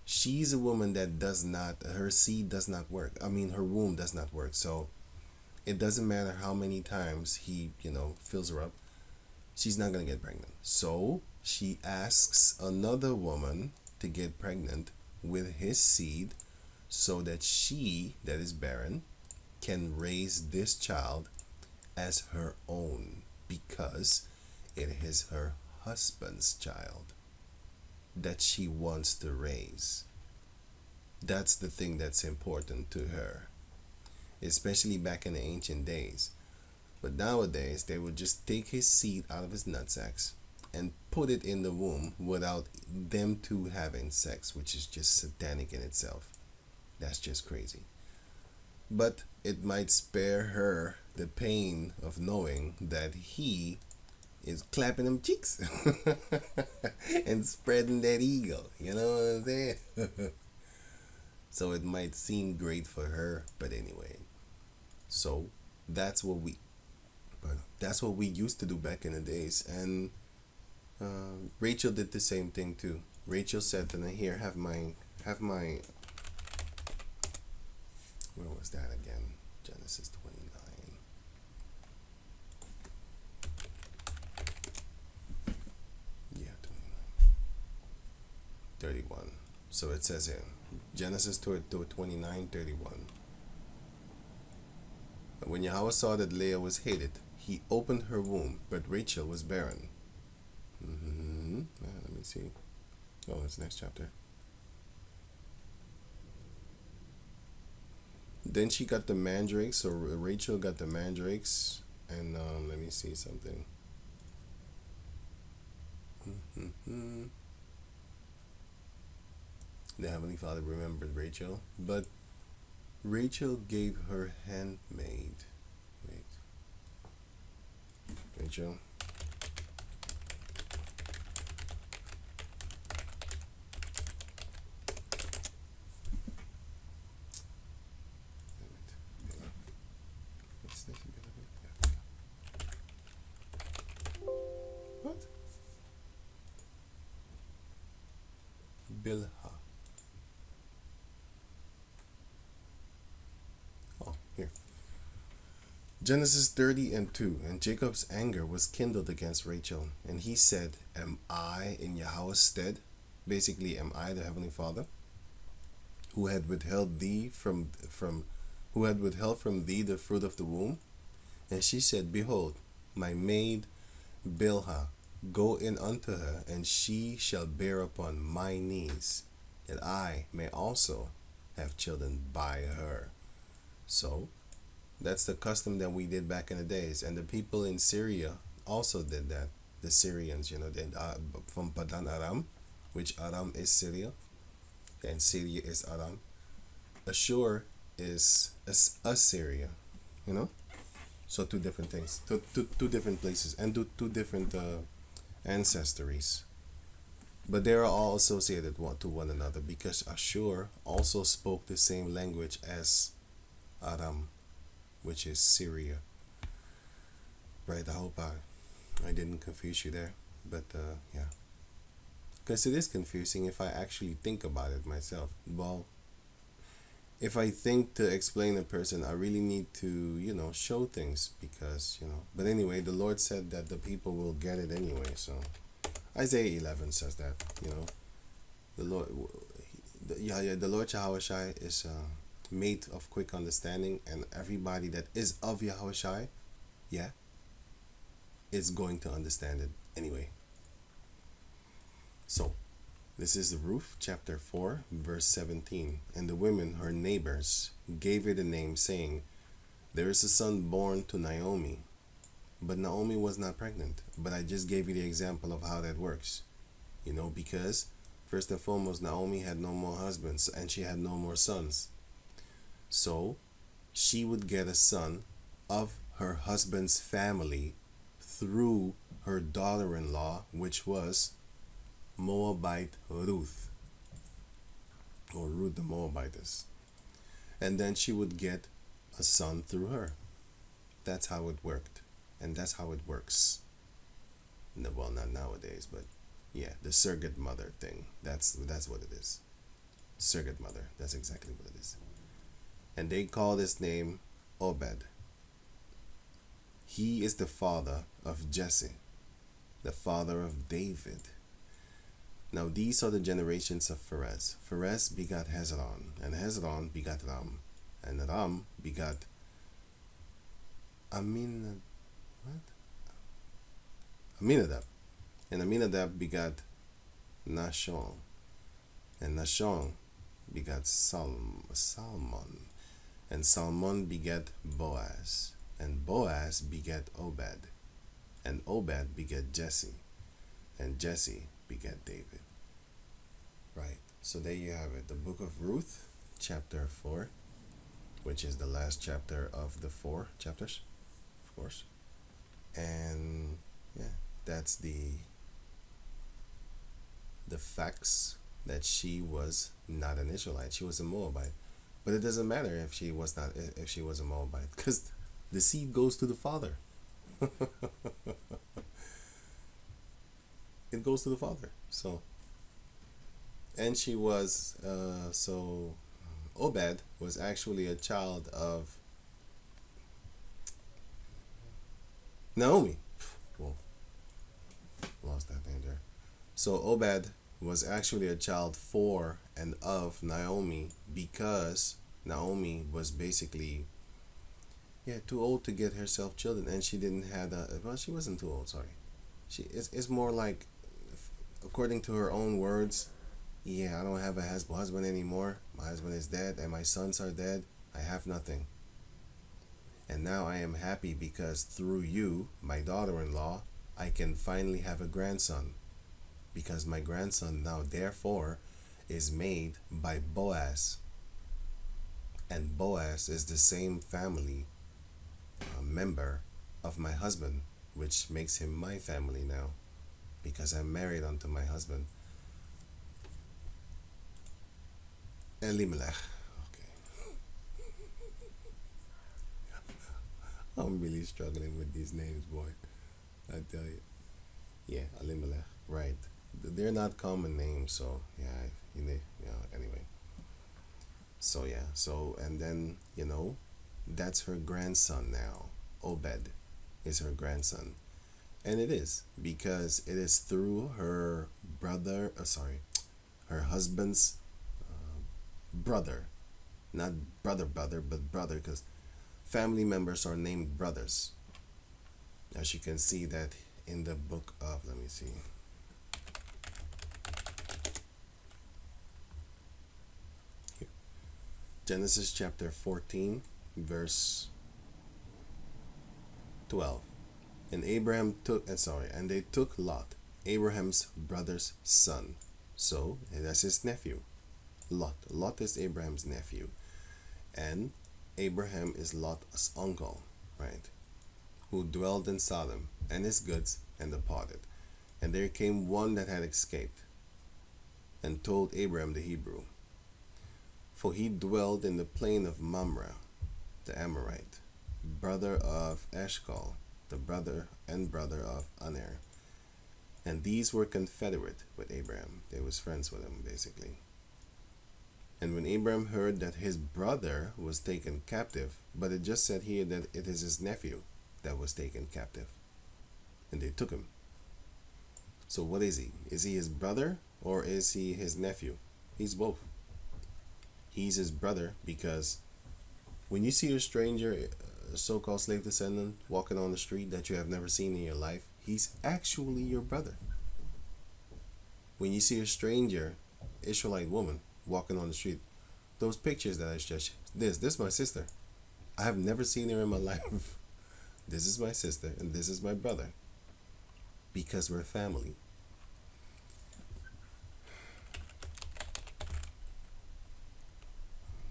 She's a woman that does not. Her seed does not work. I mean, her womb does not work. So it doesn't matter how many times he, fills her up, she's not going to get pregnant. So she asks another woman to get pregnant with his seed, so that she, that is barren, can raise this child as her own, because it is her husband's child that she wants to raise. That's the thing that's important to her, especially back in the ancient days. But nowadays, they would just take his seed out of his nutsacks and put it in the womb without them two having sex, which is just satanic in itself. That's just crazy. But it might spare her the pain of knowing that he is clapping them cheeks and spreading that ego. You know what I'm saying? So it might seem great for her, but anyway. So that's what we used to do back in the days, and Rachel did the same thing too. Rachel said to them, "Here, have my." Where was that again? Genesis 29. Yeah, 29. 31. So it says here, Genesis 29:31. When Yahweh saw that Leah was hated, he opened her womb, but Rachel was barren. Let me see. Oh, it's next chapter. Then she got the mandrakes, so Rachel got the mandrakes, and let me see something. The Heavenly Father remembered Rachel, but Rachel gave her handmaid. Wait. Rachel. What? Bilhah. Oh, here. Genesis 30:2. And Jacob's anger was kindled against Rachel, and he said, "Am I in Yahweh's stead?" Basically, am I the Heavenly Father, who had withheld from thee the fruit of the womb? And she said, "Behold, my maid Bilhah, go in unto her, and she shall bear upon my knees, that I may also have children by her." So that's the custom that we did back in the days, and the people in Syria also did that. The Syrians, from Padan Aram, which Aram is Syria, and Syria is Aram. Ashur is Assyria, So two different things, two different places, and two different ancestries. But they are all associated one to one another because Ashur also spoke the same language as Aram, which is Syria. Right? I hope I didn't confuse you there, but yeah, because it is confusing if I actually think about it myself. Well, if I think to explain a person, I really need to, show things because, But anyway, the Lord said that the people will get it anyway. So Isaiah 11 says that, the Lord, the Lord Yahushai is made of quick understanding, and everybody that is of Yahushai, yeah, is going to understand it anyway. So, this is Ruth chapter 4, verse 17. And the women, her neighbors, gave it a name, saying, there is a son born to Naomi. But Naomi was not pregnant. But I just gave you the example of how that works. Because first and foremost, Naomi had no more husbands and she had no more sons. So, she would get a son of her husband's family through her daughter-in-law, which was Moabite Ruth, or Ruth the Moabitess. And then she would get a son through her. That's how it worked. And that's how it works. No, well, not nowadays, but yeah, the surrogate mother thing. That's what it is. Surrogate mother. That's exactly what it is. And they call his name Obed. He is the father of Jesse, the father of David. Now these are the generations of Pharez. Pharez begot Hezron, and Hezron begot Ram, and Ram begot Aminadab, and Aminadab begot Nahshon, and Nahshon begot Salmon, and Salmon begat Boaz, and Boaz begat Obed, and Obed begat Jesse, and Jesse begat David. Right, so there you have it, the book of Ruth, chapter 4, which is the last chapter of the 4 chapters, of course. And yeah, that's the facts that she was not an Israelite. She was a Moabite. But it doesn't matter if she was a Moabite, because the seed goes to the father. It goes to the father. So, and she was Obed was actually a child of Naomi. Whoa, lost that name there. So Obed was actually a child for and of Naomi, because Naomi was basically too old to get herself children, and she didn't have she wasn't too old, sorry. It's more like, according to her own words, I don't have a husband anymore. My husband is dead and my sons are dead. I have nothing. And now I am happy because through you, my daughter-in-law, I can finally have a grandson. Because my grandson now, therefore, is made by Boaz. And Boaz is the same family member of my husband, which makes him my family now, because I'm married unto my husband. Elimelech. Okay. I'm really struggling with these names, boy. I tell you. Yeah, Elimelech. Right. They're not common names, so anyway. So and then, that's her grandson now. Obed is her grandson. And it is, because it is through her her husband's brother. Not brother, but brother, because family members are named brothers. As you can see that in the book of, let me see. Here. Genesis chapter 14, verse 12. And they took Lot, Abraham's brother's son. So, that's his nephew. Lot is Abraham's nephew. And Abraham is Lot's uncle, right? who dwelled in Sodom, and his goods, and departed. And there came one that had escaped, and told Abram the Hebrew, for he dwelled in the plain of Mamre, the Amorite, brother of Eshcol, the brother of Aner. And these were confederate with Abraham. They was friends with him, basically. And when Abraham heard that his brother was taken captive, but it just said here that it is his nephew that was taken captive. And they took him. So what is he? Is he his brother or is he his nephew? He's both. He's his brother because when you see a stranger, a so-called slave descendant, walking on the street that you have never seen in your life, he's actually your brother. When you see a stranger, Israelite woman, walking on the street, those pictures that I just, this is my sister. I have never seen her in my life. This is my sister and this is my brother. Because we're family.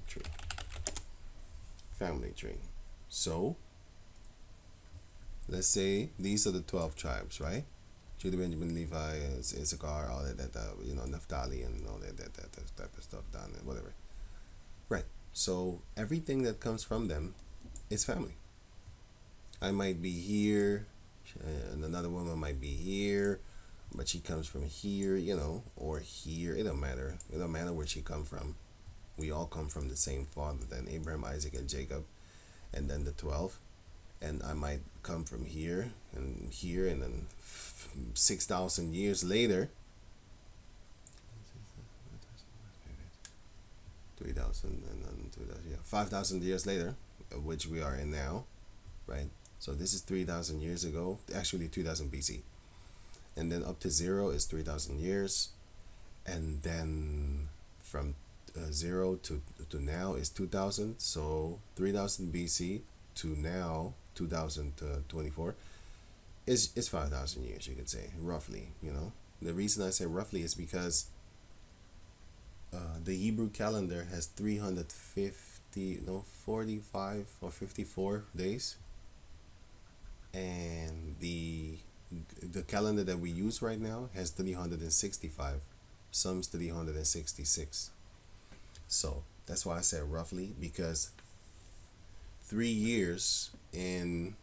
True. Family tree. So, let's say these are the 12 tribes, right? Judah, Benjamin, Levi, Issachar, all that, Naphtali, and all that type of stuff down there, whatever. Right. So everything that comes from them is family. I might be here, and another woman might be here, but she comes from here, or here. It don't matter. It don't matter where she come from. We all come from the same father, then Abraham, Isaac, and Jacob, and then the 12. And I might come from here, and then 6,000 years later, 3,000 and then 2,000, 5,000 years later, which we are in now, right? So this is 3,000 years ago, actually 2000 BC. And then up to 0 is 3,000 years. And then from 0 to now is 2,000. So 3,000 BC to now, 2024, is 5,000 years, you could say, roughly, The reason I say roughly is because the Hebrew calendar has 45 or 54 days. And the calendar that we use right now has 365, some 366. So that's why I said roughly, because 3 years in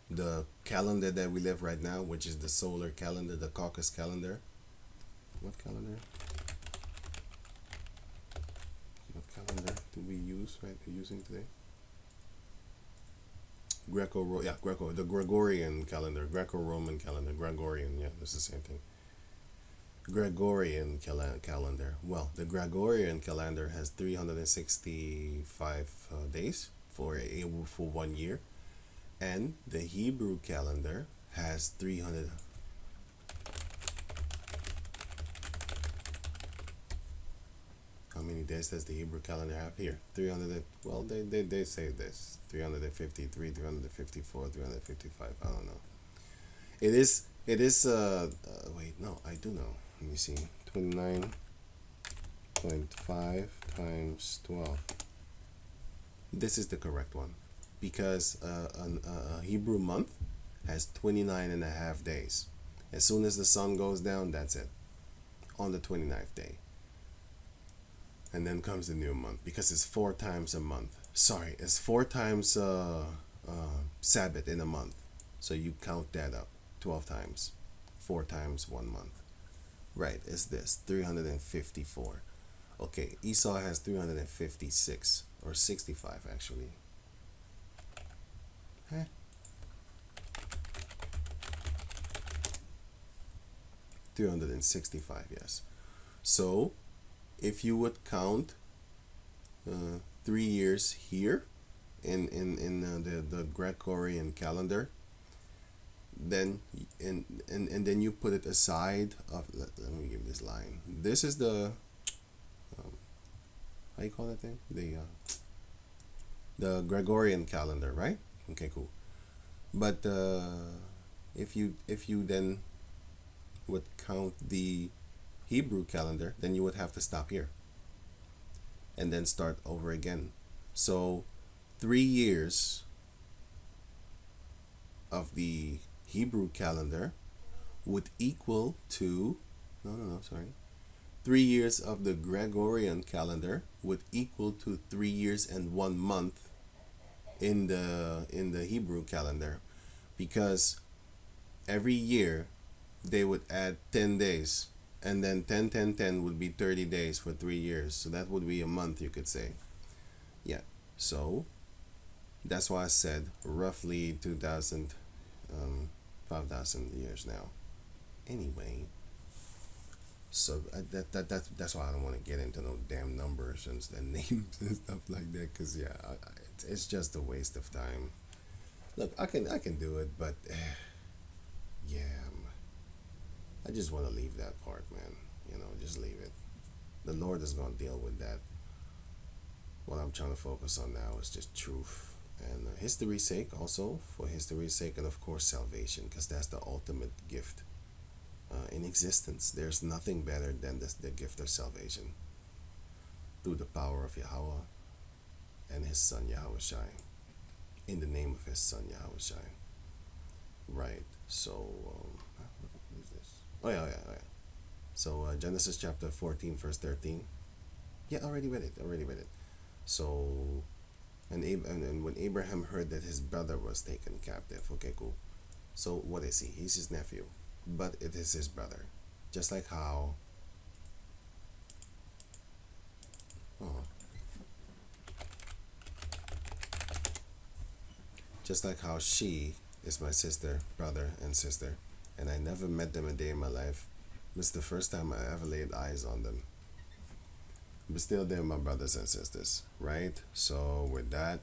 the calendar that we live right now, which is the solar calendar, the caucus calendar. What calendar? What calendar do we use using today? The Gregorian calendar, Greco-Roman calendar, Gregorian, that's the same thing. Gregorian calendar. Well, the Gregorian calendar has 365 days for 1 year, and the Hebrew calendar has 300. How many days does the Hebrew calendar have here? 300. Well, they say this 353, 354, 355. I don't know. It is. Wait, no, I do know. Let me see. 29.5 times 12. This is the correct one, because a Hebrew month has 29 and a half days. As soon as the sun goes down, that's it. On the 29th day. And then comes the new month, because it's 4 times a month. Sorry, it's 4 times Sabbath in a month. So you count that up. 12 times. 4 times 1 month. Right, it's this. 354. Okay, Esau has 356. Or 65, actually. Huh? $365, yes. So, if you would count 3 years here in the Gregorian calendar, then and then you put it aside of, let me give this line. This is the how you call that thing? The Gregorian calendar, right? Okay, cool. But if you then would count the Hebrew calendar, then you would have to stop here and then start over again. So 3 years of the Hebrew calendar would equal to, sorry, 3 years of the Gregorian calendar would equal to 3 years and 1 month in the Hebrew calendar, because every year they would add 10 days, and then 10 10 10 would be 30 days for 3 years, so that would be a month, you could say. Yeah, so that's why I said roughly 2000, 5,000 years now. Anyway, so that's why I don't want to get into no damn numbers and names and stuff like that, because yeah, it's just a waste of time. Look, I can do it, but yeah, I just want to leave that part, man. Just leave it. The Lord is gonna deal with that. What I'm trying to focus on now is just truth and history's sake, also for history's sake, and of course salvation, because that's the ultimate gift in existence. There's nothing better than the gift of salvation through the power of Yahweh and His Son Yahweh Shai, in the name of His Son Yahweh Shai. Right. So, what is this? Oh yeah, yeah, yeah. So Genesis chapter 14, verse 13. Yeah, already read it. So, and when Abraham heard that his brother was taken captive, okay, cool. So what is he? He's his nephew, but it is his brother. Just like how, oh, just like how she is my sister, brother, and sister, and I never met them a day in my life. This is the first time I ever laid eyes on them. But still, they're my brothers and sisters, right? So with that,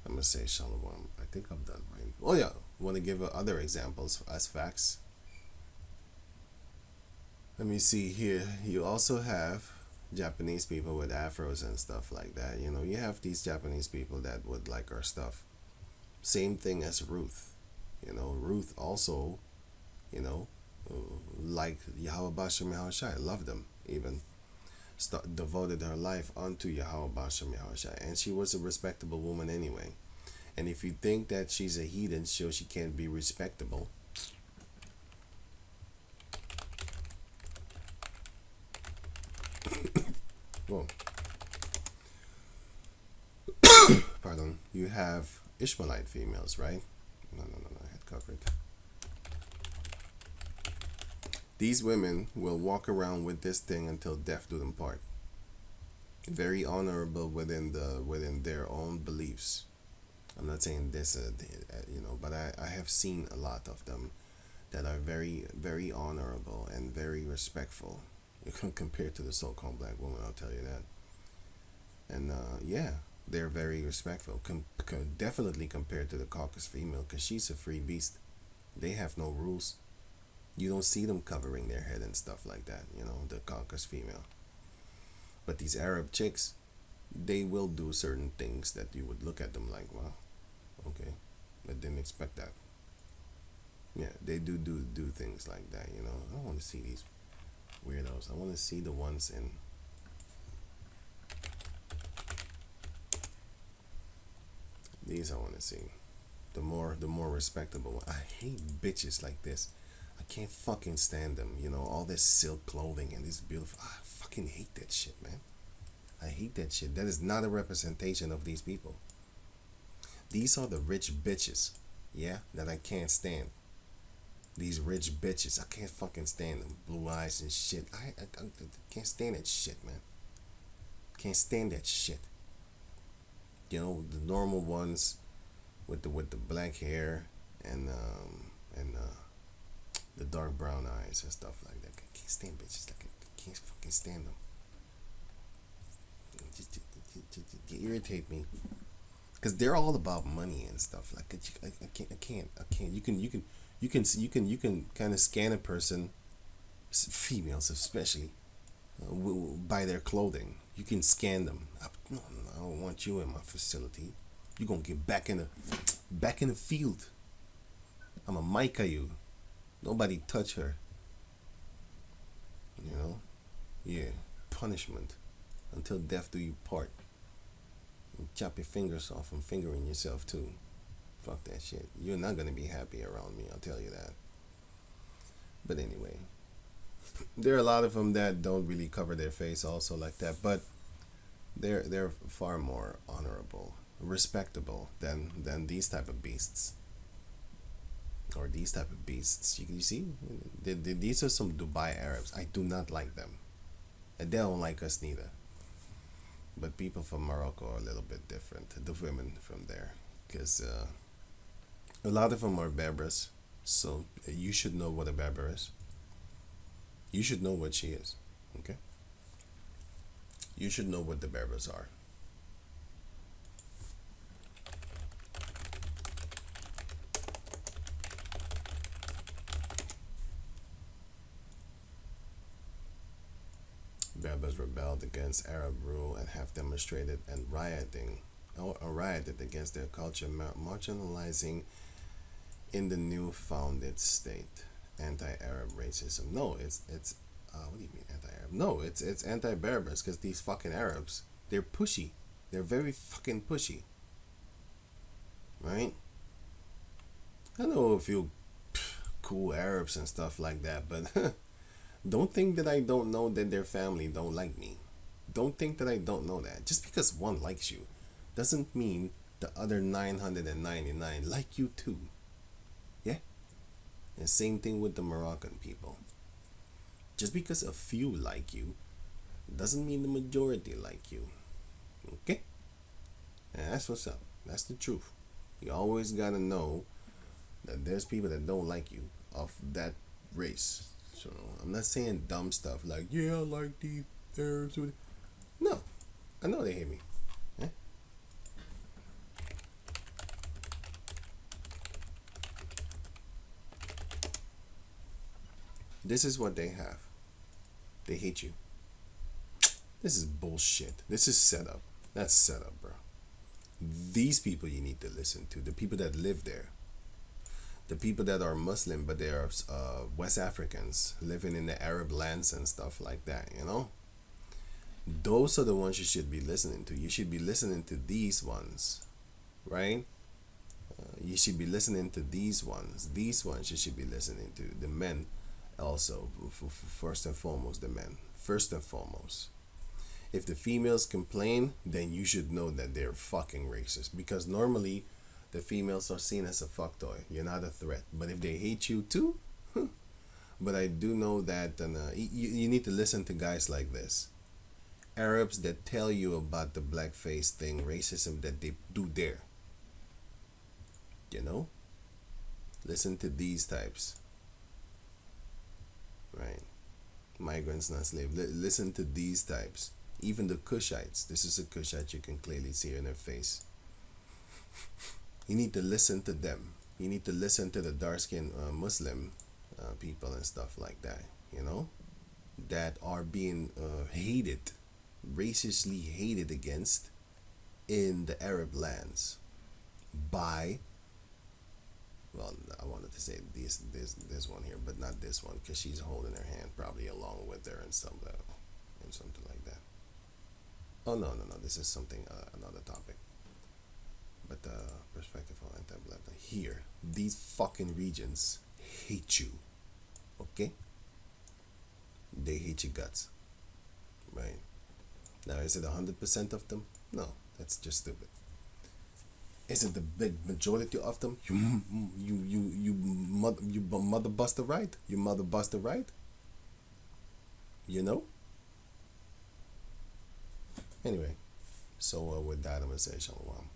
I'm gonna say shalom. I think I'm done, right? Oh yeah, want to give other examples as facts. Let me see here. You also have Japanese people with afros and stuff like that. You have these Japanese people that would like our stuff. Same thing as Ruth. Ruth also, you know, like Yahweh Bashem Yahushai, loved them even. Devoted her life unto Yahweh Bashem Yahushai. And she was a respectable woman anyway. And if you think that she's a heathen, so she can't be respectable. Well, pardon. You have Ishmaelite females, right? No, I had covered. These women will walk around with this thing until death do them part. Very honorable within their own beliefs. I'm not saying this, but I have seen a lot of them that are very, very honorable and very respectful compared to the so-called black woman. I'll tell you that. And yeah, they're very respectful. Definitely compared to the caucus female, because she's a free beast. They have no rules. You don't see them covering their head and stuff like that. The caucus female. But these Arab chicks, they will do certain things that you would look at them like, wow, okay, I didn't expect that. Yeah, they do things like that. I don't want to see these weirdos. I want to see the ones in. These I want to see. The more respectable one. I hate bitches like this. I can't fucking stand them. All this silk clothing and these beautiful. I fucking hate that shit, man. I hate that shit. That is not a representation of these people. These are the rich bitches, yeah, that I can't stand. These rich bitches, I can't fucking stand them. Blue eyes and shit. I can't stand that shit, man. Can't stand that shit. The normal ones with the black hair and the dark brown eyes and stuff like that. I can't stand bitches. I can't fucking stand them. Just irritate me, because they're all about money and stuff. Like I can't. You can kind of scan a person, females especially, by their clothing. You can scan them. No, I don't want you in my facility. You gonna get back in the field. I'm a Micah you. Nobody touch her. Yeah, punishment until death do you part. And chop your fingers off and fingering yourself too. Fuck that shit. You're not gonna be happy around me, I'll tell you that. But anyway, there are a lot of them that don't really cover their face also like that, but they're far more honorable, respectable than these type of beasts. Or these type of beasts. You see, these are some Dubai Arabs. I do not like them, and they don't like us neither. But people from Morocco are a little bit different. The women from there, because a lot of them are Berbers. So you should know what a Berber is. You should know what she is. Okay. You should know what the Berbers are. Berbers rebelled against Arab rule and have demonstrated and rioted against their culture, marginalizing in the new founded state. Anti-Arab racism. No, it's what do you mean anti-Arab? No, it's anti-Berbers because these fucking Arabs, they're pushy. They're very fucking pushy. Right? I know a few cool Arabs and stuff like that, but don't think that I don't know that their family don't like me. Don't think that I don't know that. Just because one likes you doesn't mean the other 999 like you too. Yeah? And same thing with the Moroccan people. Just because a few like you doesn't mean the majority like you. Okay? And that's what's up. That's the truth. You always gotta know that there's people that don't like you of that race. So I'm not saying dumb stuff like, yeah, I like these Arabs. No. I know they hate me. Yeah? This is what they have. They hate you. This is bullshit. This is setup. That's setup, bro. These people you need to listen to. The people that live there. The people that are Muslim, but they are West Africans living in the Arab lands and stuff like that, you know? Those are the ones you should be listening to. You should be listening to these ones, right? You should be listening to these ones. These ones you should be listening to. The men also, first and foremost, the men. First and foremost. If the females complain, then you should know that they're fucking racist. Because normally, the females are seen as a fuck toy. You're not a threat. But if they hate you too, but I do know that you need to listen to guys like this. Arabs that tell you about the blackface thing, racism that they do there. You know? Listen to these types. Right? Migrants, not slaves. Listen to these types. Even the Cushites. This is a Cushite, you can clearly see in their face. You need to listen to them. You need to listen to the dark-skinned Muslim people and stuff like that, you know, that are being hated, racistly hated against in the Arab lands by, well, I wanted to say this one here, but not this one, because she's holding her hand probably along with her and something like that. Oh, no, this is something, another topic. But the perspective of anti-black here, these fucking regions hate you. Okay? They hate your guts. Right? Now, is it 100% of them? No, that's just stupid. Is it the big majority of them? You mother buster right? You mother buster right? You know? Anyway, so with that, I'm gonna say shalom.